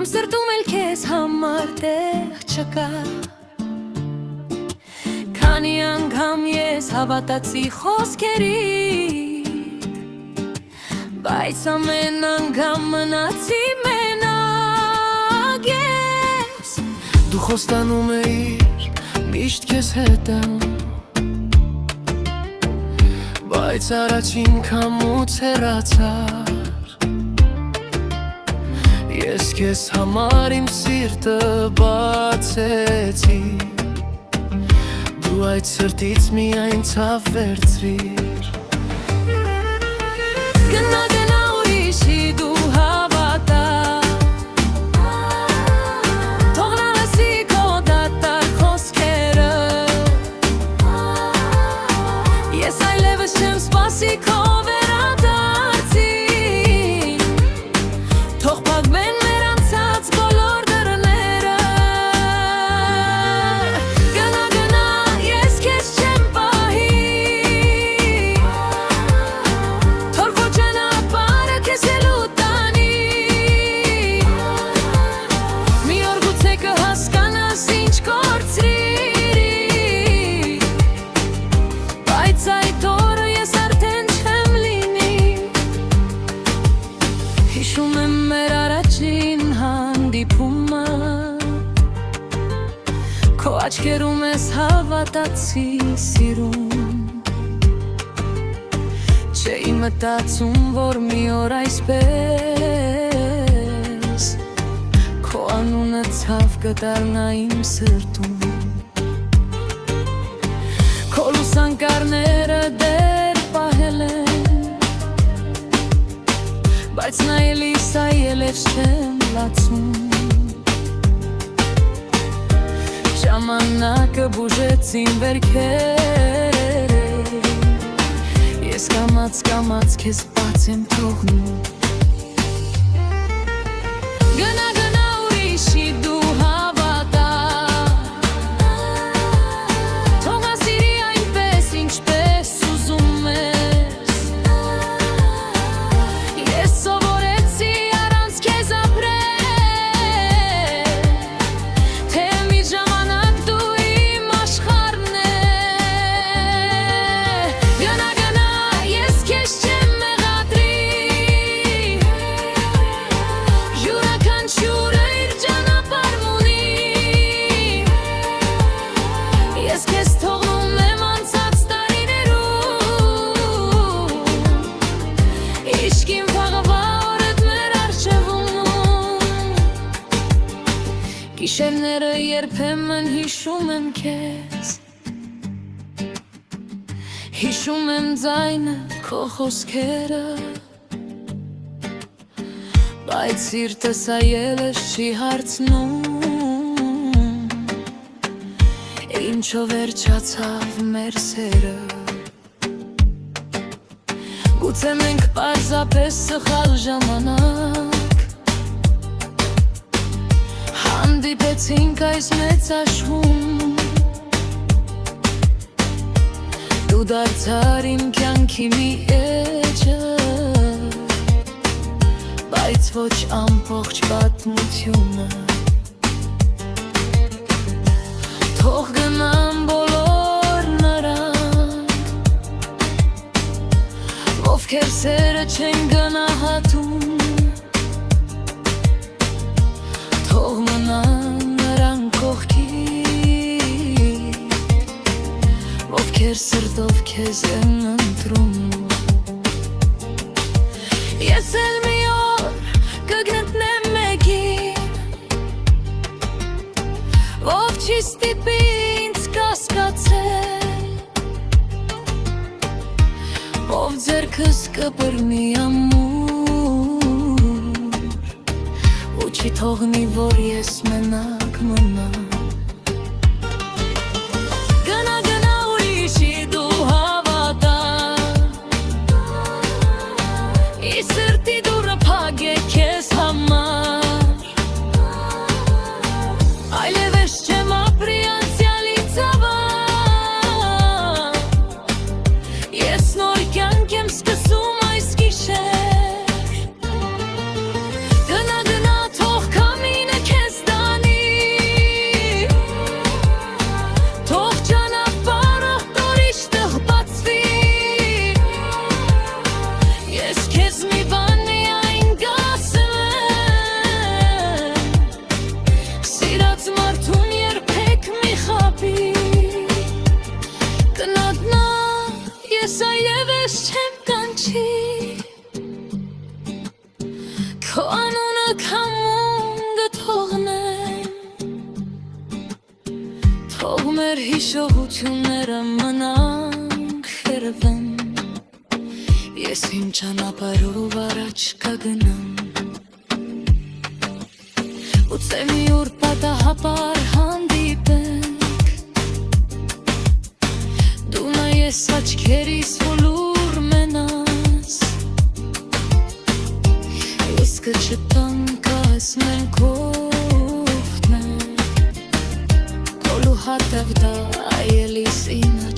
սրտում էլ քեզ համար տեղ չկա Քանի անգամ ես հավատացի խոսքերիդ Բայց ամեն անգամ մնացի մենակ ես Դու խոստանում էիր միշտ քեզ հետ եմ Բայց առաջին քամուց հեռացար Ես քեզ համար իմ սիրտը բացեցի Դու այդ սրտից միայն ցավ վերցրիր Գնա գնա ուրիշի դու հավատա Թող նա լսի քո դատարկ խոսքերը Ես այլևս չեմ սպասի քո վերադարձին Թող փակվեն մեր անցած բոլոր դռները Գնա գնա ես քեզ չեմ պահի Թող քո ճանապարհը քեզ ելու տանի Մի օր գուցե կհասկանաս ինչ կորցրիր Բայց այդ օրը ես արդեն չեմ լինի Հիշում եմ մեր առաջին հանդիպումը Քո աչքերում ես հավատացի սիրում Չէի մտածում, որ մի օր այսպես Քո անունը ցավ կդառնա իմ սրտում Քո լուսանկարները դեռ պահել են Բայց նայելիս այլևս չեմ լացում Ժամանակը բուժեցին վերքերը Ես կամաց քեզ բաց եմ թողնում Գնա գնա ուրիշի դու հավատա Թող նա սիրի այնպես ինչպես ուզում ես Ես սովորեցի առանց քեզ ապրել Թե մի ժամանակ դու իմ աշխարհն ես Գնա գնա ես քեզ չեմ մեղադրի Յուրաքանչյուրը իր ճանապարհն ունի Ես քեզ թողնում եմ անցած տարիներում Իշքին վաղվա օրդ մեր առջևում Գիշերները երբեմն հիշում եմ քեզ Հիշում եմ ձայնը քո խոսքերը Բայց սիրտս այլևս չի հարցնում Ինչով վերջացավ մեր սերը Գուցե մենք պարզապես սխալ ժամանակ Հանդիպեցինք այս մեծ աշխում Դու դարձար իմ կյանքի մի էջը Բայց ոչ ամբողջ պատմությունը Թող գնան բոլոր նրանք Ովքեր սերը չեն գնահատում Թող մնան նրանք կողքին Ովքեր սրտով քեզ են ընտրում Ես էլ մի օր կգտնեմ մեկին Ով չի ստիպի ինձ կասկածել Ով ձեռքս կբռնի ամուր Ու չի թողնի, որ ես մենակ մնամ Գնա գնա ուրիշի դու հավատա Ի սրտի դուռը փակ է քեզ համար Այլևս չեմ ապրի անցյալի ցավան Ես նոր կյանք եմ սկսում այս գիշեր Գնա գնա թող քամի կոչի Քո անունը քամում գթողնեմ Թող մեր հիշողությունները մնան խերվեն Ես իմ ճանապարհով առաջ կգնամ Ուծե մի օր պատահաբար հանդիպենք Դու նայես աչքերիս ոլուր մենաս Ես կչտամ կասմեն կողտնեմ Կոլու հատավ դա այելիս ինը